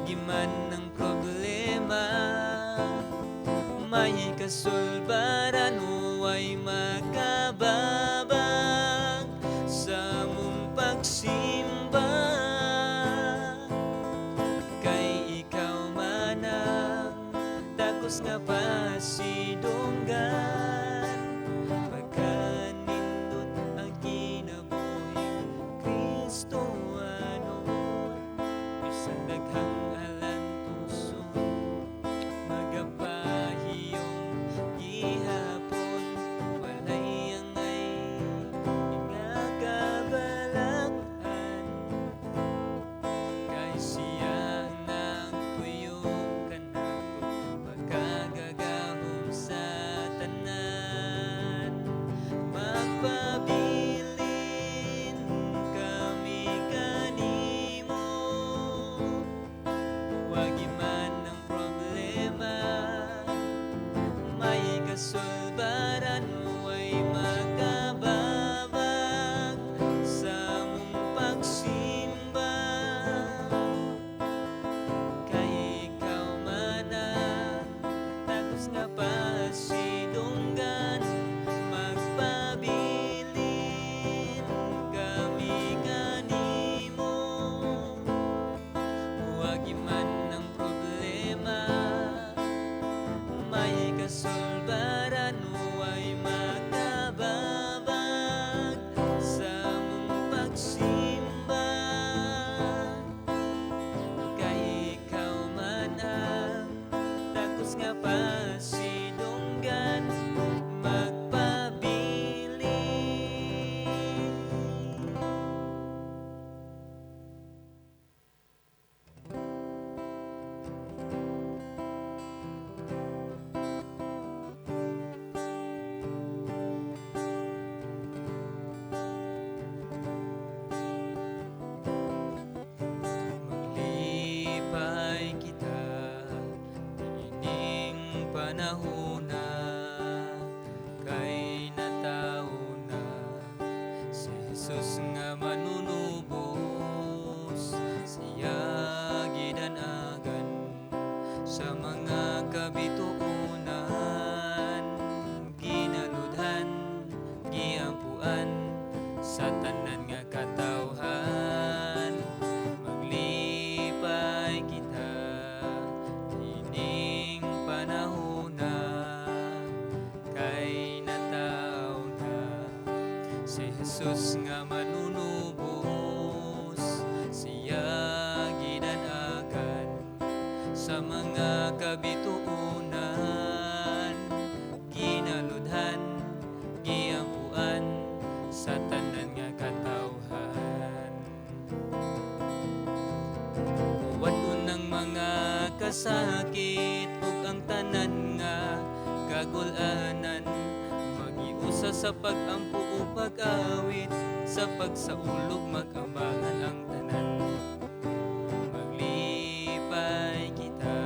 Wagiman ng problema, may kasulbaran huway makababag sa mong pagsimba. Kay ikaw manang takos nga pasidunggan, pagkanindot ang kinabuhi mo Kristo anon. Bisan daghang alantuson, magapahiyong gihapon, walay angay nga kabalakhan. Kay siya nang tuyong kanako, magkagagahom sa tanan. Magpabilin kami kanimo, wagiman ng problema, may kasulbaran huway makababag sa mong pagsimba. Kay ikaw manang takos nga pasidunggan, magpabilin kami kanimo, wagiman ng problema, may kasulbaran huway makababag sa mong pagsimba. Kay ikaw manang takos nga pasidunggan, magpabilin. Maglipay kita ining panahona, kay natawo na si Jesus nga manunubos. Siya gidanagan sa mga kabituunan, ginaludhan, giampuan sa tanan nga katawhan. Maglipay kita ining panahona, kay nataw na si Jesus nga manunubos. Siya gidanagan sa mga kabituunan, ginaludhan, giampuan sa tanan nga katawhan. Wadon ng mga kasakit ug ang tanan nga kagul-anan, magiusa sa pag-ampo ug pag-awit, sa pagsaulog magambangan ang tanan. Maglipay kita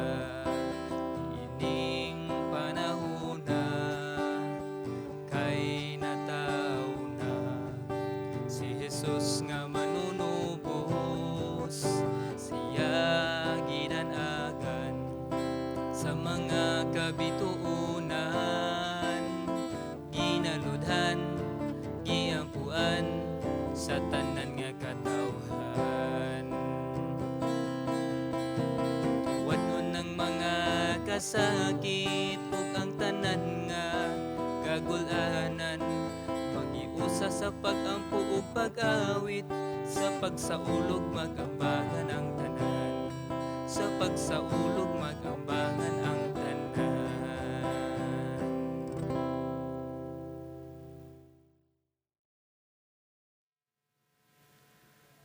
ining panahona, kay nataw na si Jesus nga manunubos. Siya gidanagan sa mga kabituunan, ginaludhan, giampuan sa tanan nga katawhan. Tuwadon ng mga kasakit ug ang tanan nga kagul-anan, magiusa sa pag-ampo ug pag-awit, sa pagsaulog magambangan ang tanan, sa pagsaulog magambangan ang tanan.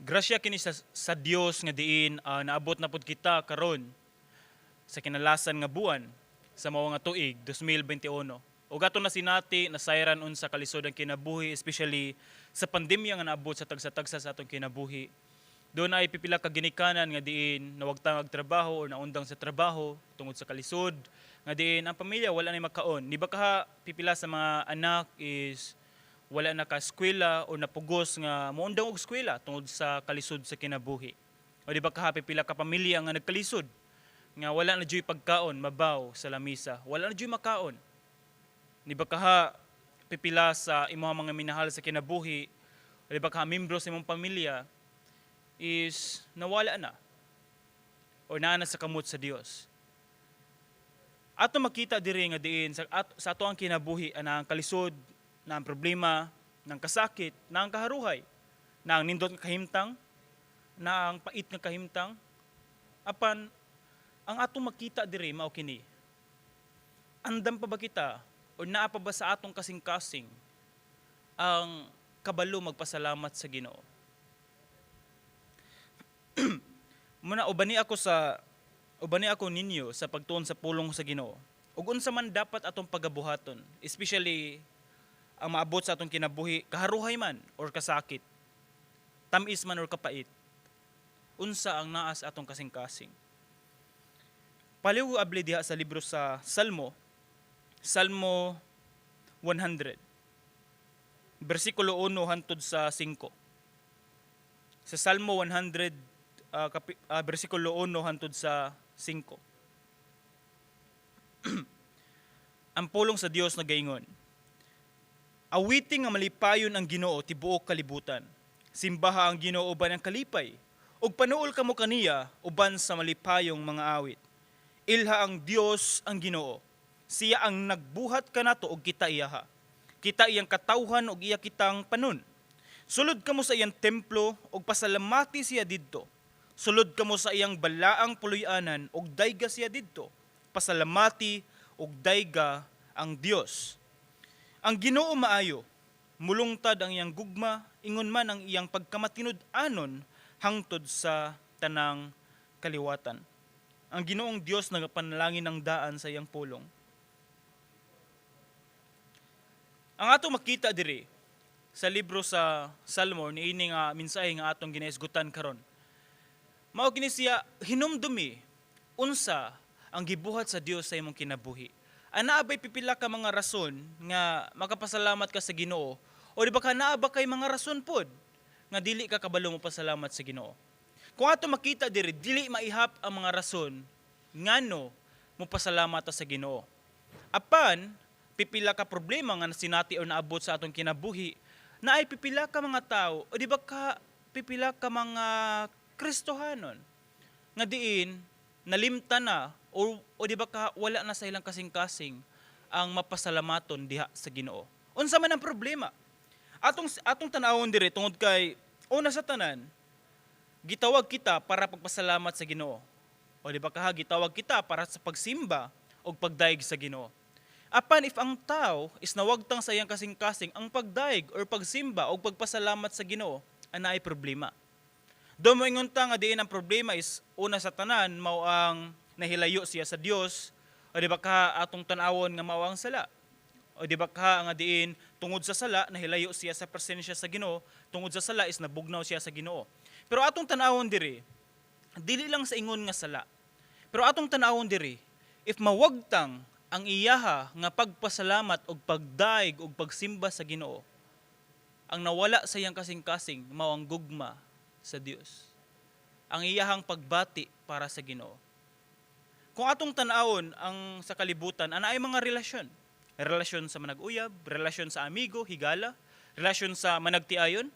Grasya kini sa Dios nga diin naabot na pud kita karon sa kinalasan nga buwan sa mao nga tuig 2021. Ug ato na sinati nasayran unsa kalisod ang kinabuhi, especially sa pandemya nga naabot sa tagsa-tagsa sa atong kinabuhi. Doon ay pipila ka ginikanan nga diin nawagtang og trabaho o naundang sa trabaho tungod sa kalisod nga diin ang pamilya wala na makaon. Di ba kaha pipila sa mga anak is wala na ka eskwela o napugos nga moundang og eskwela tungod sa kalisod sa kinabuhi. O di ba kaha pipila ka pamilya nga nagkalisod nga wala na dyoy pagkaon mabaw sa lamisa, wala na dyoy makaon. Di ba kaha pipila sa imong mga minahal sa kinabuhi, o di ba kaha membro sa imong pamilya is nawala na o naa na sa kamot sa Dios. Ato makita diri nga diin sa ato ang kinabuhi ana ang kalisod, na ang problema, ng kasakit, na ang kaharuhay, na ang nindot nga kahimtang, na ang pait nga kahimtang. Apan ang ato makita diri mao kini. Andam pa ba kita o naa pa ba sa atong kasing-kasing ang kabalo magpasalamat sa Ginoo? Muna ubani ako ninyo sa pagtuon sa pulong sa Ginoo. Ug unsa man dapat atong pagabuhaton, especially ang maabot sa atong kinabuhi, kaharuhay man or kasakit, tamis man or kapait. Unsa ang naas atong kasing-kasing. Paliw abli diha sa libro sa Salmo 100. Bersikulo 1 hangtod sa 5. Sa Salmo 100 bersikulo 1 hangtod sa 5. Ang pulong sa Dios nagaingon, awiting nga malipayon ang Ginoo tibuok kalibutan. Simbaha ang Ginoo uban ang kalipay, ug panuol kamo kaniya uban sa malipayong mga awit. Ilha ang Dios ang Ginoo. Siya ang nagbuhat kanato og kita iyaha. Kita iyang katawhan og iya kitang panon. Sulod kamo sa iyang templo og pasalamati siya didto. Sulod kamo sa iyang balaang puloy-anan og dayga siya didto. Pasalamati og dayga ang Dios. Ang Ginoo maayo, mulungtad ang iyang gugma, ingon man ang iyang pagkamatinud-anon hangtod sa tanang kaliwatan. Ang Ginoong Dios nagapanalangin ng daan sa iyang pulong. Ang ato makita diri sa libro sa Salmo niini nga mensahe nga atong ginaisgutan karon. Mao kini siya hinumdumi unsa ang gibuhat sa Dios sa imong kinabuhi. Ana ba'y pipila ka mga rason nga makapasalamat ka sa Ginoo, o di ba ka naa ba kay mga rason pod nga dili ka kabalo mo pasalamat sa Ginoo? Kung ato makita diri, dili maihap ang mga rason ngano mo pasalamat sa Ginoo. Apan pipila ka problema nga sinati o naabot sa atong kinabuhi, na ay pipila ka mga tao, o di ba ka pipila ka mga Kristohanon nga diin nalimta na o di ba ka wala na sa ilang kasing-kasing ang mapasalamaton diha sa Ginoo. Unsa man ang problema? Atong tan-awon diri tungod kay una sa tanan gitawag kita para pagpasalamat sa Ginoo. O di ba ka gitawag kita para sa pagsimba o pagdaig sa Ginoo. Apan if ang tao is nawagtang sa iyang kasing-kasing ang pagdaig or pagsimba o pagpasalamat sa Ginoo, ana ay problema. Do mo ingon ta nga diin ang problema is una sa tanan mao ang nahilayo siya sa Dios, o di ba ka atong tan-awon nga mao ang sala. O di ba ka nga diin tungod sa sala nahilayo siya sa presensya sa Ginoo, tungod sa sala is nabugnaw siya sa Ginoo. Pero atong tan-awon diri, dili lang sa ingon nga sala. Pero atong tan-awon diri, if mawagtang ang iyaha nga pagpasalamat og pagdaig og pagsimba sa Ginoo, ang nawala sa iyang kasing-kasing mao ang gugma sa Dios. Ang iyahang pagbati para sa Ginoo. Kung atong tan-awon ang sa kalibutan, ana ay mga relasyon. Relasyon sa manag-uyab, relasyon sa amigo, higala, relasyon sa managtiayon.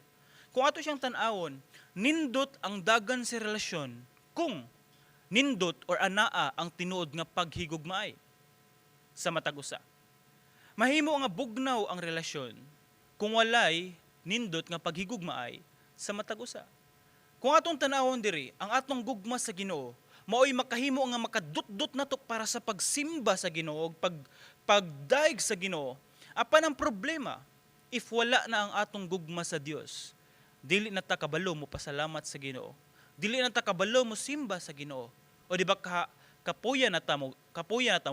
Kung ato siyang tan-awon, nindot ang dagan sa relasyon kung nindot or anaa ang tinuod nga paghigugmaay sa matag usa. Mahimo nga bugnaw ang relasyon kung walay nindot nga paghigugmaay sa matag usa. Kung atong tan-awon diri, ang atong gugma sa Ginoo mao'y makahimo nga makadut-dut nato para sa pagsimba sa Ginoo, pagdaig sa Ginoo. Apan ang problema, if wala na ang atong gugma sa Dios, dili na ta kabalo mo pasalamat sa Ginoo. Dili na ta kabalo mo simba sa Ginoo. O di ba kapuya na ta mo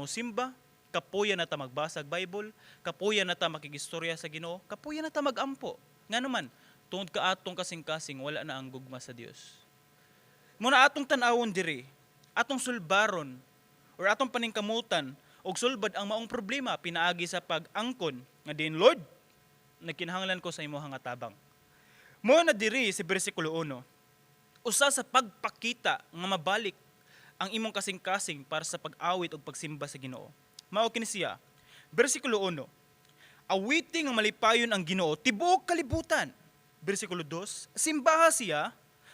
simba, kapuya na ta magbasag Bible, kapuya na ta makigistorya sa Ginoo, kapuya na ta magampo. Ngano man, tungod ka atong kasing-kasing wala na ang gugma sa Dios. Muna atong tan-awon diri, atong sulbaron or atong paningkamutan og sulbad ang maong problema pinaagi sa pag-angkon nga din Lord, nagkinahanglan ko sa imong nga tabang. Mo na diri si bersikulo 1. usa sa pagpakita nga mabalik ang imong kasing-kasing para sa pag-awit o pagsimba sa Ginoo. Mao kini siya. Bersikulo 1. Awiti nga malipayon ang Ginoo tibuok kalibutan. Bersikulo 2.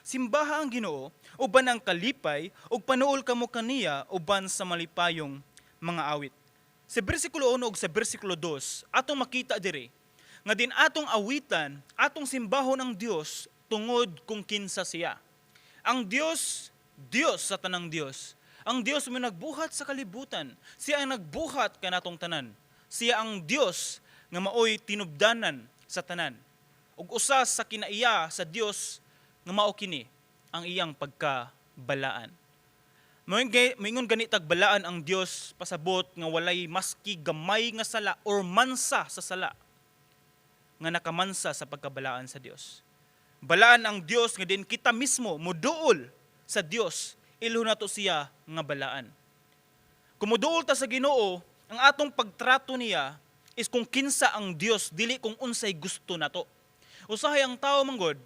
Simbaha ang Ginoo uban ang kalipay ug panuol kamo kaniya uban sa malipayong mga awit. Sa bersikulo 1 ug sa bersikulo 2, atong makita diri nga din atong awitan, atong simbahon ang Dios tungod kung kinsa siya. Ang Dios, Dios sa tanang Dios. Ang Dios mo nagbuhat sa kalibutan. Siya ang nagbuhat kanatong tanan. Siya ang Dios nga maoy tinubdanan sa tanan. Ug usa sa kinaiya sa Dios nga mao kini ang iyang pagkabalaan. Moingon gani tagbalaan ang Dios pasabot nga walay maski gamay nga sala or mansa sa sala nga nakamansa sa pagkabalaan sa Dios. Balaan ang Dios nga din kita mismo muduol sa Dios ilho nato siya nga balaan. Kung muduol ta sa Ginoo, ang atong pagtrato niya is kung kinsa ang Dios dili kung unsay gusto nato. Usahay ang tao manggod,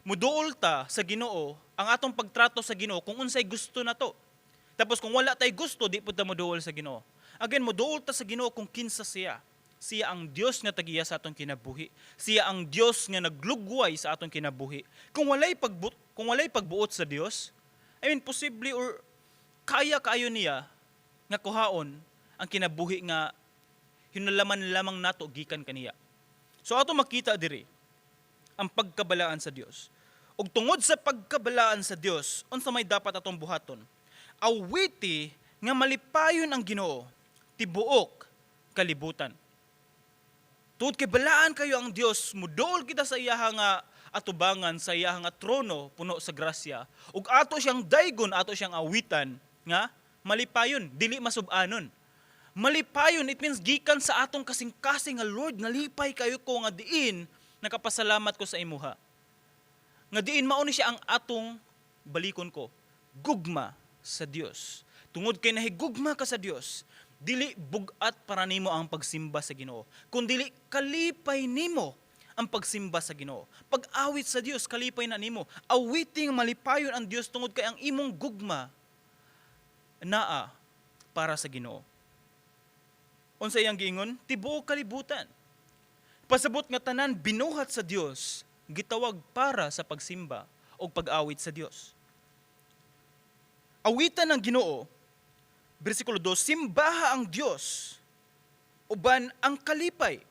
muduol ta sa Ginoo, ang atong pagtrato sa Ginoo kung unsay gusto nato. Tapos kung wala tay gusto, di pud ta muduol sa Ginoo. Again, muduol ta sa Ginoo kung kinsa siya. Siya ang Dios nga tagiya sa atong kinabuhi. Siya ang Dios nga naglugway sa atong kinabuhi. Kung walay pagbuot sa Dios, posible or kaya kayo niya nga kuhaon ang kinabuhi nga hinulaman lamang nato gikan kaniya. So ato makita diri ang pagkabalaan sa Dios. Ug tungod sa pagkabalaan sa Dios, unsa may dapat atong buhaton? Awiti nga malipayon ang Ginoo tibuok kalibutan. Tungod kay balaan kayo ang Dios, muduol kita sa iyaha nga atubangan, sa iyaha nga trono puno sa grasya. Ug ato siyang daygon, ato siyang awitan nga malipayon, dili masub-anon. Malipayon, it means gikan sa atong kasing-kasing nga Lord, nalipay kayo ko nga diin, nakapasalamat ko sa imuha. Nga diin mao ni siya ang atong balikon ko, gugma sa Dios. Tungod kay nahigugma ka sa Dios, dili bugat para nimo ang pagsimba sa Ginoo, kundi kalipay nimo ang pagsimba sa Ginoo. Pag-awit sa Dios, kalipay na nimo. Awiting malipayon ang Dios tungod kay ang imong gugma naa para sa Ginoo. Unsa iyang giingon? Tibuok kalibutan. Pasabot nga tanan binuhat sa Dios, gitawag para sa pagsimba o pag-awit sa Dios. Awitan ng Ginoo, bersikulo 2, simbaha ang Dios, uban ang kalipay,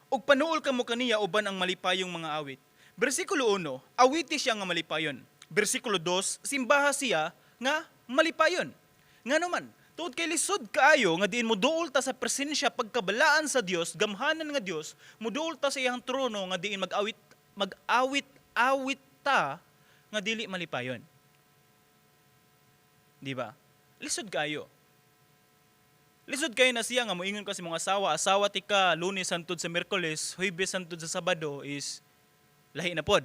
ug panuol kamo kaniya uban ang malipayong mga awit. Bersikulo 1, awiti siya nga malipayon. Bersikulo 2, simbaha siya nga malipayon. Nga naman, tuod kay lisod kaayo nga diin muduol ta sa presensya pagkabalaan sa Dios, gamhanan nga Dios, muduol ta sa iyang trono nga diin mag-awit ta nga dili malipayon. Di ba? Lisod kayo. Lisod kayo na siya nga moingon ka sa mga asawa ti ka Lunes hangtod sa Miyerkules, Huwebes hangtod sa Sabado is lahi na pod.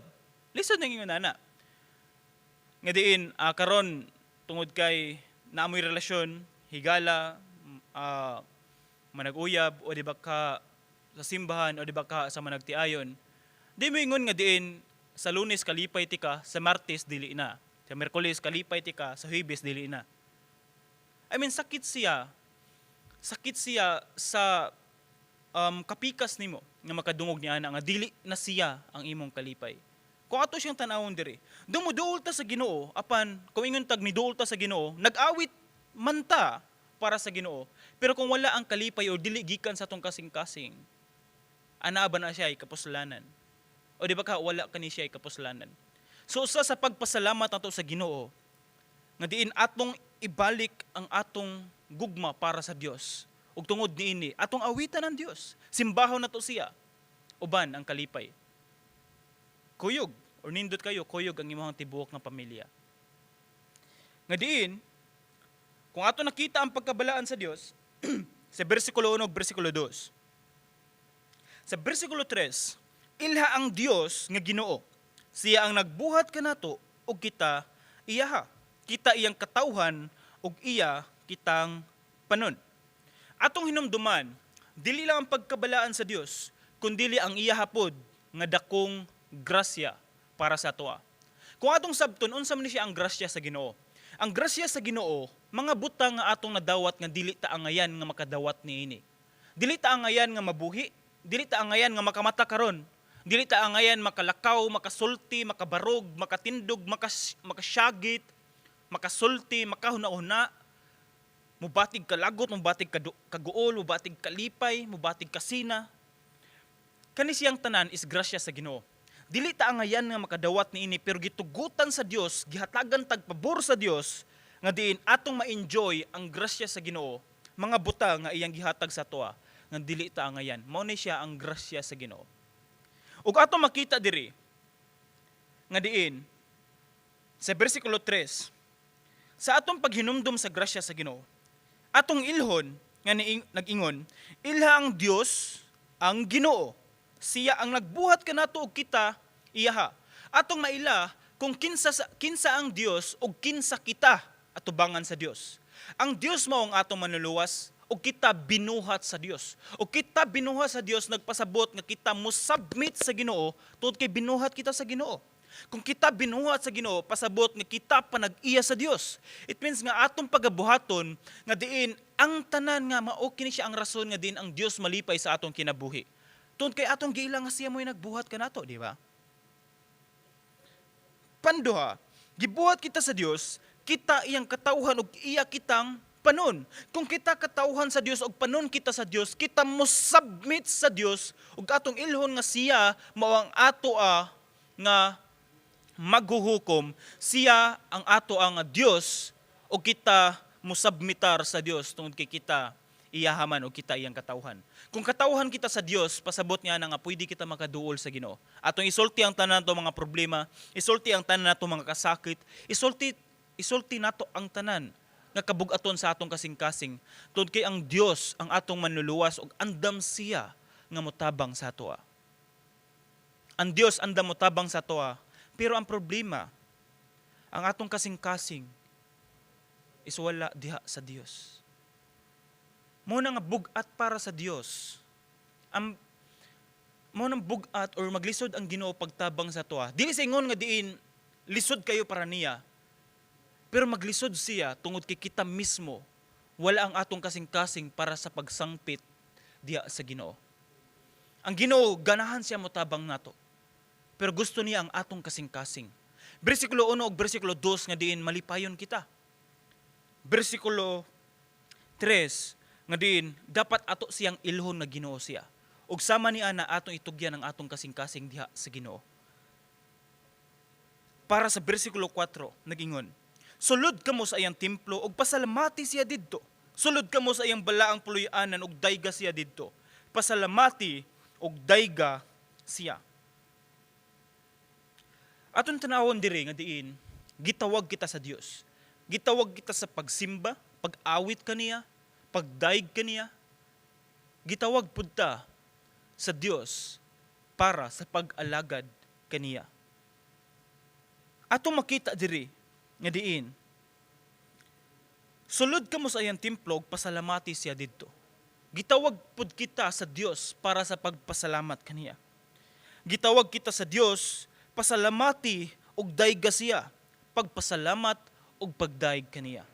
Lisod nang ingon ana. Nga diin karon tungod kay naamoy relasyon, higala, manag-uyab o di ba ka sa simbahan o di ba ka sa managtiayon. Di mo ingon nga diin sa Lunes kalipay ti ka, sa Martes dili na. Sa Miyerkules kalipay ti ka, sa Huwebes dili na. Sakit siya sa kapikas nimo nga makadungog niya nga dili na siya ang imong kalipay. Kung ato siyang tanawon diri, dumuduol ta sa Ginoo, apan kung ingon tag niduol ta sa Ginoo, nag-awit man ta para sa Ginoo. Pero kung wala ang kalipay o dili gikan sa atong kasing-kasing, ana ba na siya ay kapuslanan? O di ba ka wala kani siya ay kapuslanan? So usa sa pagpasalamat nato sa Ginoo, nga diin atong ibalik ang atong gugma para sa Dios. Ug tungod niini, atong awitan ang Dios. Simbahon nato siya. Uban ang kalipay. Kuyog, or nindot kayo, kuyog ang imong tibuok nga pamilya. Nga diin, kung ato nakita ang pagkabalaan sa Dios, sa bersikulo 1 ug bersikulo 2. Sa bersikulo 3, ilha ang Dios nga Ginoo. Siya ang nagbuhat kanato ug kita iyaha. Kita iyang katawhan ug iya kitang panon. Atong hinumduman, dili lang ang pagkabalaan sa Dios, kundi ang iya hapod nga dakong grasya para sa atoa. Kung atong sabton, unsa man ni siya ang grasya sa Ginoo? Ang grasya sa Ginoo, mga butang nga atong nadawat nga dili ta angayan nga makadawat niini. Dili ta angayan nga mabuhi, dili ta angayan nga makamata karon. Dili ta angayan makalakaw, makasulti, makabarog, makatindog, makasyagit, makasulti, makahuna-una, mubatig kalagot, mubatig kaguol, mubatig kalipay, mubatig kasina. Kani siyang tanan is grasya sa Ginoo. Dili ta angayan nga makadawat niini pero gitugutan sa Dios, gihatagan tagpabor sa Dios nga diin atong ma-enjoy ang grasya sa Ginoo. Mga buta nga iyang gihatag sa toa nga dili ta angayan. Mao ni siya ang grasya sa Ginoo. Ug atong makita diri nga diin sa bersikulo 3 sa atong paghinumdum sa grasya sa Ginoo, atong ilhon nga nag-ingon, ilha ang Dios ang Ginoo. Siya ang nagbuhat kanato og kita iyaha. Atong maila kung kinsa ang Dios ug kinsa kita atubangan sa Dios. Ang Dios mao ang atong manluluwas ug kita binuhat sa Dios. Ug kita binuhat sa Dios nagpasabot nga kita mo submit sa Ginoo tungod kay binuhat kita sa Ginoo. Kung kita binuhat sa Ginoo, pasabot nga kita panag-iya sa Dios. It means nga atong pagabuhaton nga diin ang tanan nga mao kini siya ang rason nga diin ang Dios malipay sa atong kinabuhi. Tungod kay atong giila nga siya mo'y nagbuhat kanato, di ba? Panduha, gibuhat kita sa Dios, kita iyang katauhan ug iya kitang panon. Kung kita katauhan sa Dios ug panon kita sa Dios, kita mo submit sa Dios ug atong ilhon nga siya mao ang ato nga maghuhukom, siya ang ato ang Dios ug kita mo submitar sa Dios tungod kay kita iyahaman o kita iyang katauhan. Kung katauhan kita sa Dios, pasabot niya na nga pwede kita makaduol sa Ginoo. Atong isulti ang tanan nato mga problema, isulti ang tanan nato mga kasakit, isulti nato ang tanan nga kabugaton sa atong kasing-kasing. Tungod kay ang Dios ang atong manluluwas ug andam siya nga motabang sa atoa. Ang Dios andam motabang sa atoa, pero ang problema, ang atong kasing-kasing is wala diha sa Dios. Mo nga bugat para sa Dios. Mo nang bugat or maglisod ang Ginoo pagtabang sa toa. Dili sa ingon nga diin lisod kayo para niya. Pero maglisod siya tungod kay kita mismo wala ang atong kasing-kasing para sa pagsangpit diha sa Ginoo. Ang Ginoo ganahan siya motabang nato. Pero gusto niya ang atong kasing-kasing. Bersikulo 1 ug bersikulo 2 nga diin malipayon kita. Bersikulo 3 nga din dapat ato siyang ilhon nga Ginoo siya. Ug sama niya na atong itugyan ang atong kasing-kasing diha sa Ginoo. Para sa bersikulo 4 nagingon, sulod kamo sa iyang templo ug pasalamati siya didto. Sulod kamo sa iyang balaang puloy-anan ug dayga siya didto. Pasalamati ug dayga siya. Aton tanawon diri nga diin gitawag kita sa Dios. Gitawag kita sa pagsimba, pag-awit kaniya, pagdaig kaniya, gitawag pud ta sa Dios para sa pag-alagad kaniya. Atong makita diri nga diin sulod kamo sa iyang templo ug pasalamati siya didto. Gitawag pud kita sa Dios para sa pagpasalamat kaniya. Gitawag kita sa Dios pasalamati ug dayga siya, pagpasalamat ug pagdaig kaniya.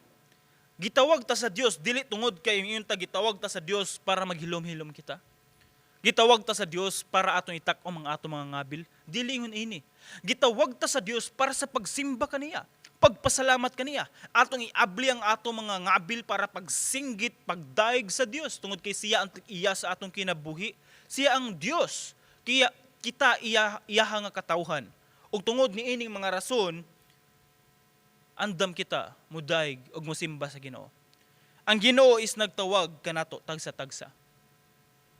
Gitawag ta sa Dios dili tungod kay ingon ta gitawag ta sa Dios para maghilom-hilom kita. Gitawag ta sa Dios para aton itak-om ang atong mga ngabil, dili ingon ini. Gitawag ta sa Dios para sa pagsimba kaniya, pagpasalamat kaniya. Atong iabli ang atong mga ngabil para pagsinggit, pagdaig sa Dios tungod kay siya ang iya sa atong kinabuhi. Siya ang Dios. Kaya kita iyaha nga katawhan. Ug tungod niining mga rason, andam kita mudaig ug mosimba sa Ginoo. Ang Ginoo is nagtawag kanato tagsa-tagsa.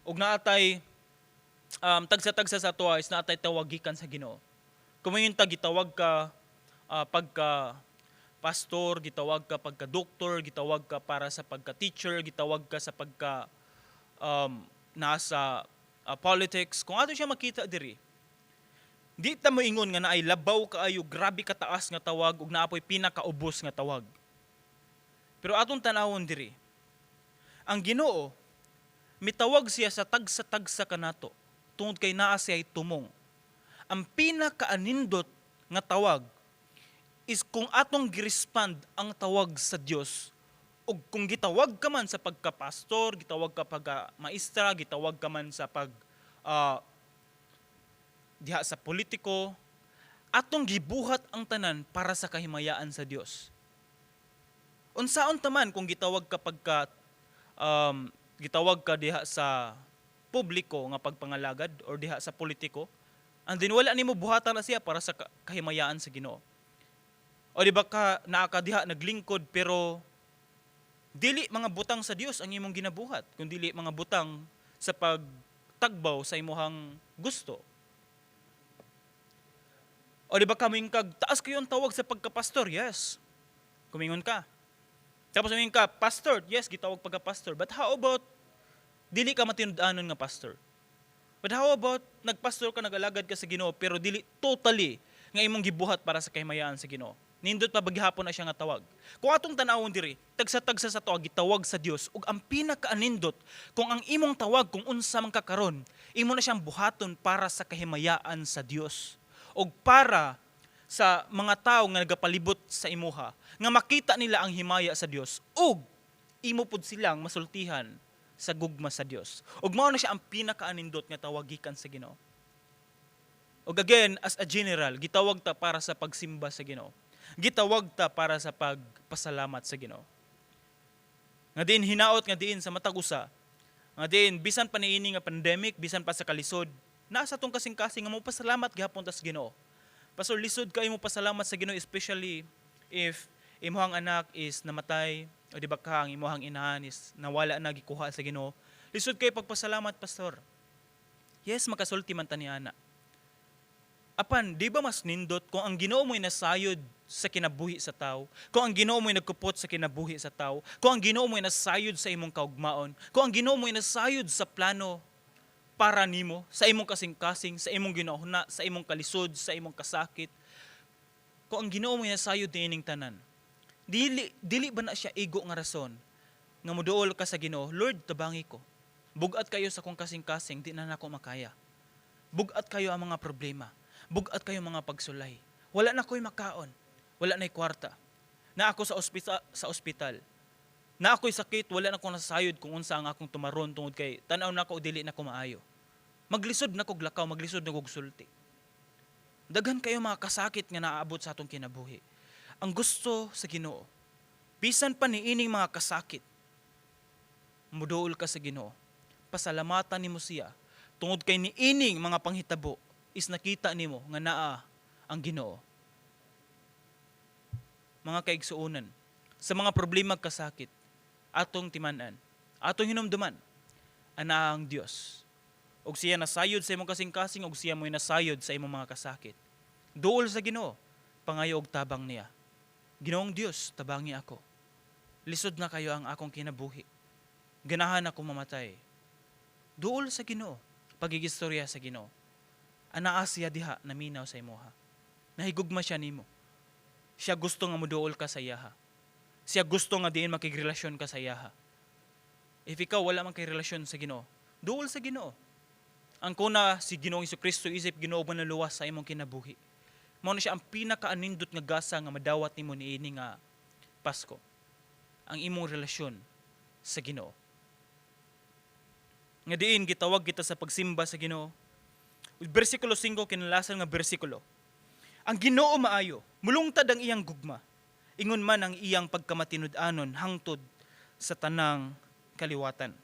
Ug naatay tagsa-tagsa sa tuwa is naatay tawagikan sa Ginoo. Kung mayon ta gitawag ka pagka pastor, gitawag ka pagka doktor, gitawag ka para sa pagka teacher, gitawag ka sa pagka nasa politics. Kung ato siya makita diri, di ta moingon nga naay labaw kaayo, grabe kataas nga tawag ug naapoy pinakaubos nga tawag. Pero atong tanawon diri, ang Ginoo mitawag siya sa tagsa-tagsa kanato tungod kay naa siya tumong. Ang pinakaanindot nga tawag is kung atong girespond ang tawag sa Dios, ug kung gitawag ka man sa pagka-pastor, gitawag ka pagka-maestra, gitawag ka man sa ah, diha sa politiko, atong gibuhat ang tanan para sa kahimayaan sa Dios. Unsaon taman kung gitawag ka gitawag ka diha sa publiko nga pagpangalagad or diha sa politiko, and then wala nimo buhatan na siya para sa kahimayaan sa Ginoo. O di ba ka naa ka diha naglingkod pero dili mga butang sa Dios ang imong ginabuhat, kundi dili mga butang sa pagtagbaw sa imong gusto. O di ba kaming kag taas kayo ang tawag sa pagka-pastor? Yes. Kumingon ka. Tapos kumingon ka, pastor? Yes, gitawag pagka-pastor. But how about dili ka matinud-anon nga pastor? But how about nagpastor ka, nagalagad ka sa Ginoo pero dili totally nga imong gibuhat para sa kahimayaan sa Ginoo? Nindot pa baghapon na siya nga tawag. Kung atong tanawon diri, tagsa-tagsa sa tuwa gitawag sa Dios ug ang pinakaanindot kung ang imong tawag kung unsa man kakaron, imo na siyang buhaton para sa kahimayaan sa Dios ug para sa mga tawo nga nagapalibot sa imuha nga makita nila ang himaya sa Dios ug imo pud silang masultihan sa gugma sa Dios. Ug mao na siya ang pinakaanindot nga tawag gikan sa Ginoo. Ug again, as a general, gitawag ta para sa pagsimba sa Ginoo. Gitawag ta para sa pagpasalamat sa Ginoo. Nga din hinaot nga diin sa matag usa. Nga din bisan pa niini nga pandemic, bisan pa sa kalisod, nasa tong kasing-kasing nga mo pasalamat gihapon ta sa Ginoo. Pastor, lisod kayo mo pasalamat sa Ginoo, especially if imuhang anak is namatay o di ba ka ang imuhang inahan is nawala na gikuha sa Ginoo. Lisod kayo pagpasalamat, pastor. Yes, makasulti man ta ni ana. Apan, di ba mas nindot kung ang Ginoo mo'y nasayod sa kinabuhi sa tao, kung ang Ginoo mo'y nagkupot sa kinabuhi sa tao, kung ang Ginoo mo'y nasayod sa imong kaugmaon, kung ang Ginoo mo'y nasayod sa plano para nimo, sa imong kasing-kasing, sa imong ginahuna, sa imong kalisod, sa imong kasakit, kung ang Ginoo mo'y nasayod niining tanan, dili ba na siya igo nga rason nga moduol ka sa Ginoo, Lord, tabangi ko. Bugat kayo sa kong kasing-kasing, di na nako makaya. Bugat kayo ang mga problema. Bugat kayo mga pagsulay. Wala na ko'y makaon. Wala na'y kwarta. Na ako sa ospital. Na ako'y sakit, wala na ko nasayod kung unsa ang akong tumaron tungod kay tanaw na ko dili na ko maayo. Maglisod na kog lakaw, maglisod na kog sulti. Daghan kayo mga kasakit nga naaabot sa atong kinabuhi. Ang gusto sa Ginoo, bisan pa niining mga kasakit, muduol ka sa Ginoo. Pasalamatan nimo siya tungod kay niining mga panghitabo is nakita nimo nga naa ang Ginoo. Mga kaigsuonan, sa mga problema kasakit, atong timanan, atong hinumduman, ana ang Dios. Og siya nasayod sa imong kasing-kasing, og siya mo'y nasayod sa imong mga kasakit. Duol sa Ginoo, pangayo og tabang niya. Ginoong Dios, tabangi ako. Lisod na kayo ang akong kinabuhi. Ganahan ako mamatay. Duol sa Ginoo, pagigistorya sa Ginoo. Anaa siya diha naminaw sa imuha. Nahigugma siya nimo. Siya gusto nga muduol ka sa iyaha. Siya gusto nga diin makigrelasyon ka sa iyaha. If ikaw wala man kay relasyon sa Ginoo, duol sa Ginoo. Ang kuna si Ginoong Jesucristo isip Ginoo ba na luwas sa imong kinabuhi. Mao na siya ang pinakaanindot nga gasa nga madawat nimo niini nga Pasko. Ang imong relasyon sa Ginoo. Nga diin gitawag kita sa pagsimba sa Ginoo. Versikulo 5 kinalasan nga bersikulo. Ang Ginoo maayo, mulungtad ang iyang gugma. Ingon man ang iyang pagkamatinud-anon hangtod sa tanang kaliwatan.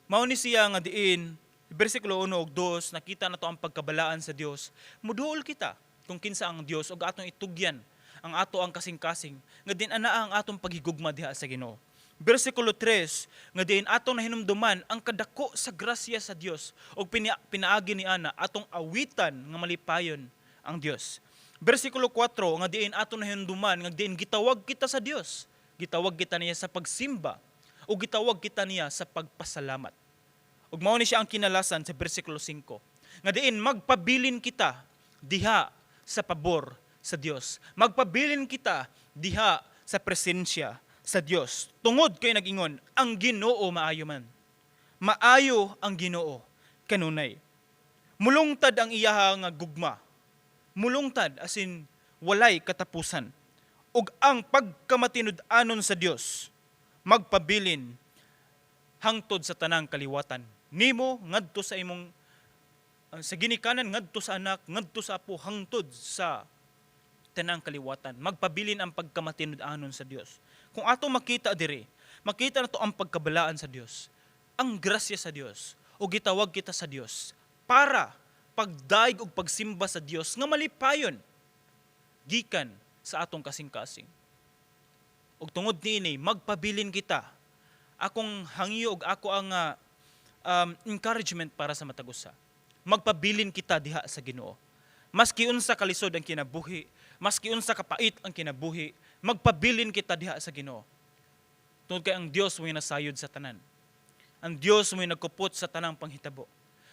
Mao ni siya nga diin, bersikulo 1 ug 2, nakita na to ang pagkabalaan sa Dios. Muduol kita kung kinsa ang Dios ug atong itugyan ang ato ang kasing-kasing nga din anaa ang atong paghigugma diha sa Ginoo. Versikulo 3, nga diin atong nahinumduman ang kadako sa grasya sa Dios ug pinaagi ni ana atong awitan nga malipayon ang Dios. Versikulo 4, nga diin atong nahinumduman nga diin gitawag kita sa Dios. Gitawag kita niya sa pagsimba o gitawag kita niya sa pagpasalamat. Ug mao ni siya ang kinalasan sa versikulo 5. Nga diin magpabilin kita diha sa pabor sa Dios. Magpabilin kita diha sa presensya sa Dios. Tungod kay nag-ingon, ang Ginoo maayo man. Maayo ang Ginoo kanunay. Mulungtad ang iyaha nga gugma. Mulungtad as in walay katapusan. Ug ang pagkamatinud-anon sa Dios magpabilin hangtod sa tanang kaliwatan. Nimo ngadto sa imong sa ginikanan ngadto sa anak, ngadto sa apo hangtod sa tanang kaliwatan. Magpabilin ang pagkamatinud-anon sa Dios. Kung ato makita diri, makita na to ang pagkabalaan sa Dios, ang grasya sa Dios, o gitawag kita sa Dios para pagdaig ug pagsimba sa Dios nga malipayon gikan sa atong kasing-kasing. Ug tungod niini magpabilin kita. Akong hangyo ug ako ang encouragement para sa matagusa. Magpabilin kita diha sa Ginoo. Maski unsa kalisod ang kinabuhi, maski unsa kapait ang kinabuhi, magpabilin kita diha sa Ginoo. Tungod kay ang Dios mo'y nasayod sa tanan. Ang Dios mo'y nagkupot sa tanang panghitabo.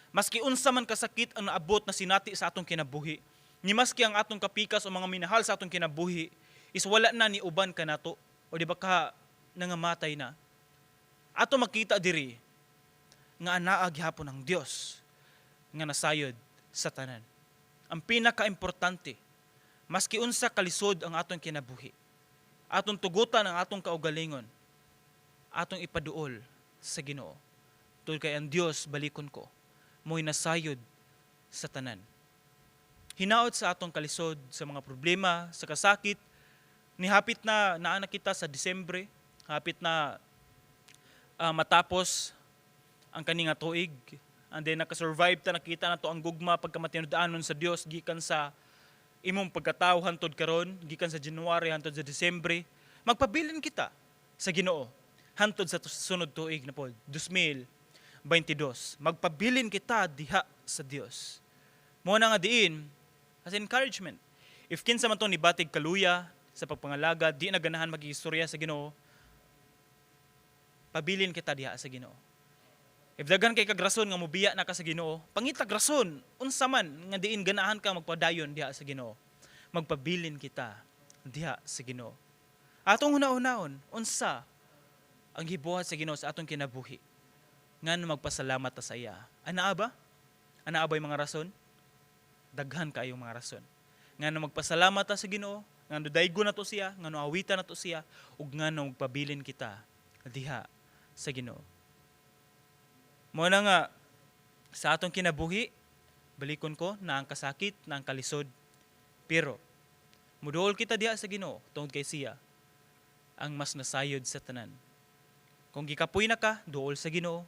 Maski unsa man kasakit ang naabot na sinati sa atong kinabuhi, ni maski ang atong kapikas o mga minahal sa atong kinabuhi, is wala na ni uban ka nato, o di ba ka nangamatay na. Ato makita diri, nga anaa gihapon ng Dios, nga nasayod sa tanan. Ang pinaka-importante, maski unsa kalisod ang atong kinabuhi, atong tugutan ang atong kaugalingon, atong ipaduol sa Ginoo. Tungod kay ang Dios, balikon ko, mo'y nasayod sa tanan. Hinaot sa atong kalisod sa mga problema, sa kasakit, nihapit na naana kita sa Disyembre, hapit na matapos ang kaninga tuig, and then nakasurvive ta, nakita na to ang gugma pagkamatinud-anon sa Dios gikan sa imong pagkatawo hantod karon, gikan sa January hantod sa Disyembre. Magpabilin kita sa Ginoo hantod sa sunod tuig na pod 2022. Magpabilin kita diha sa Dios. Mo na nga diin as encouragement. If kinsa man to ni batig kaluya sa pagpangalaga, di na ganahan magiistorya sa Ginoo, pabilin kita diha sa Ginoo. If daghan kay kagrason nga mobiya na ka sa Ginoo, pangitag rason unsa man nga diin ganahan ka magpadayon diha sa Ginoo. Magpabilin kita diha sa Ginoo. Atong hunahunahon, unsa ang gibuhat sa Ginoo sa atong kinabuhi? Ngano magpasalamat ta sa iya. Anaa ba? Anaa ba yung mga rason? Daghan kayong mga rason. Ngano magpasalamat ta sa Ginoo, ngano daygo na to siya, ngano awita na to siya, ug ngano magpabilin kita diha sa Ginoo. Mo na nga sa atong kinabuhi, balikon ko na ang kasakit, na ang kalisod, pero muduol kita diha sa Ginoo tungod kay siya ang mas nasayod sa tanan. Kung gikapoy na ka, duol sa Ginoo.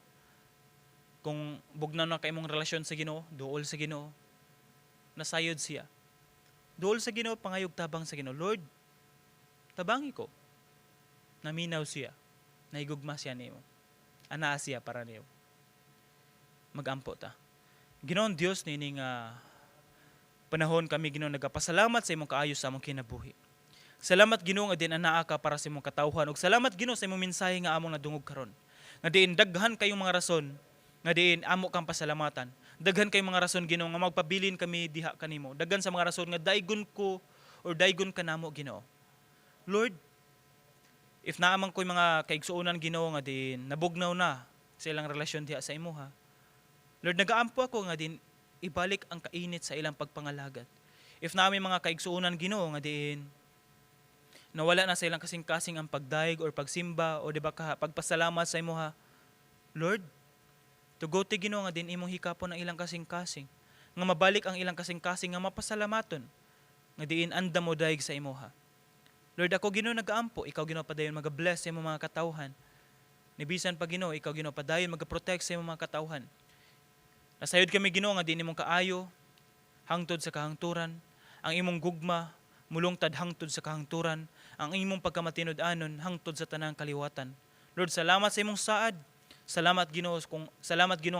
Kung bugnaw na ka imong relasyon sa Ginoo, duol sa Ginoo. Nasayod siya. Duol sa Ginoo, pangayog tabang sa Ginoo. Lord, tabangi ko. Naminaw siya. Naigugma siya nimo. Anaa siya para niyo. Magampo ta. Ginoon Dios nining panahon kami Ginoo nagapasalamat sa imong kaayos sa among kinabuhi. Salamat Ginoo nga din anaa ka para sa imong katawhan, ug salamat Ginoo sa imong mensahe nga among nadungog karon. Nga diin daghan kayong mga rason nga diin amo kang pasalamatan. Daghan kayong mga rason Ginoo nga magpabilin kami diha kanimo. Daghan sa mga rason nga daygon ko or daygon ka namo Ginoo. Lord, if naamang ko'y mga kaigsuonan Ginoo nga din nabugnaw na sa ilang relasyon diha sa imuha, Lord, nagaampo ako nga din ibalik ang kainit sa ilang pagpangalagat. If naamay mga kaigsuonan Ginoo nga din nawala na sa ilang kasing-kasing ang pagdaig or pagsimba o di ba pagpasalamat sa imuha, Lord, tugote Ginoo nga din imong hikapon ang ilang kasing-kasing, nga mabalik ang ilang kasing-kasing nga mapasalamaton, nga diin anda mo daig sa imuha. Lord, ako Ginoo nagaampo, ikaw Ginoo padayon magabless sa imong mga katawhan. Nibisan pa Ginoo, ikaw Ginoo padayon magaprotect sa imong mga katawhan. Nasayod kami Ginoo nga diin imong kaayo hangtod sa kahangturan, ang imong gugma mulungtad hangtod sa kahangturan, ang imong pagkamatinud-anon hangtod sa tanang kaliwatan. Lord, salamat sa imong saad. Salamat Ginoo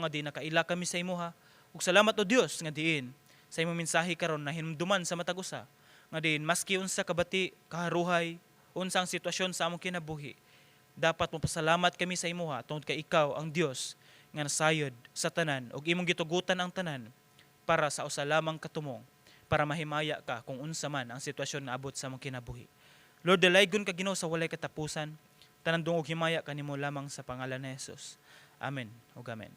nga diin nakaila kami sa imuha. Ug salamat o Dios nga diin sa imong mensahe karon na hinumduman sa matag usa. Nga diin maski unsa kabati, kaharuhay, unsa ang sitwasyon sa among kinabuhi, dapat mapasalamat kami sa imuha tungod kay ikaw ang Dios nga nasayod sa tanan ug imong gitugutan ang tanan para sa usa lamang katumong, para mahimaya ka kung unsa man ang sitwasyon na abot sa among kinabuhi. Lord, dalaygon ka Ginoo sa walay katapusan, tanan dungog himaya kanimo lamang sa pangalan ni Jesus. Amen ug amen.